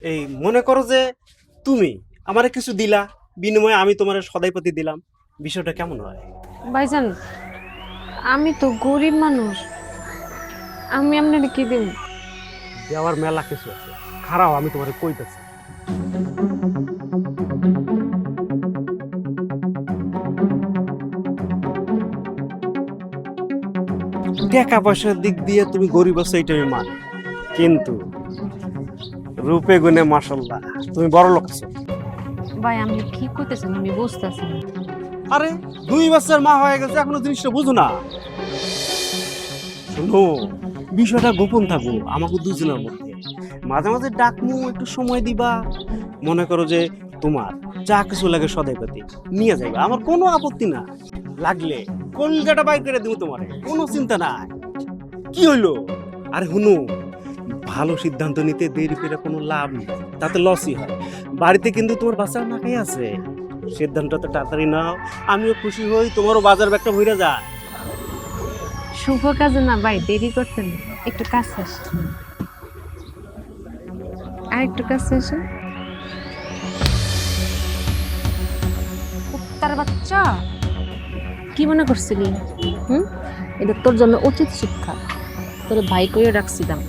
এই মনে করো যে তুমি আমারে কিছু দিলা, বিনিময়ে আমি তোমার সদাইপতি দিলাম, বিষয়টা কেমন হয়? ভাইজান, আমি তো গরিব মানুষ, আমি আপনার কি দেব? দেওয়ার মেলা কিছু আছে, খারাপ আমি তোমারে কইতেছি। টাকা পয়সার দিক দিয়ে তুমি গরিব আছো, এইটা আমি মানি, কিন্তু রূপে গুণে মাশাল্লাহ তুমি বড় লোক আছো। ভাই আমি কি করতেছেন আমি বুঝতেছি না। আরে 2 বছর মা হয়ে গেছে, এখনো জিনিসটা বুঝো না? শোনো, বিষয়টা গোপন থাকবো আমাকে দুজনের মধ্যে। মাঝে মাঝে ডাকমু, একটু সময় দিবা। মনে করো যে তোমার যা কিছু লাগে সদাইপাতি নিয়ে যাইবা, আমার কোনো আপত্তি না। লাগলে কলকাতা বাইক করে দিব তোমারে, কোনো চিন্তা নাই। কি হইলো? আরে হুনু, ভালো সিদ্ধান্ত নিতে দেরি করে কোনো লাভ নেই, তাতে লসই হয়। বাড়িতে কিন্তু তোমার বাচ্চা না খেয়ে আছে, সিদ্ধান্তটা তাড়াতাড়ি নাও, আমিও খুশি হই, তোমারও বাজার ব্যাগটা ভরে যায়। শুভ কাজে না ভাই দেরি করতেন না। একটু কাছে আসেন, আর একটু কাছে আসেন। কুত্তার বাচ্চা, কি মনে করছিলি? হুম, এটা তোর জন্য উচিত শিক্ষা। তোর ভাই কইও রাখছিলাম।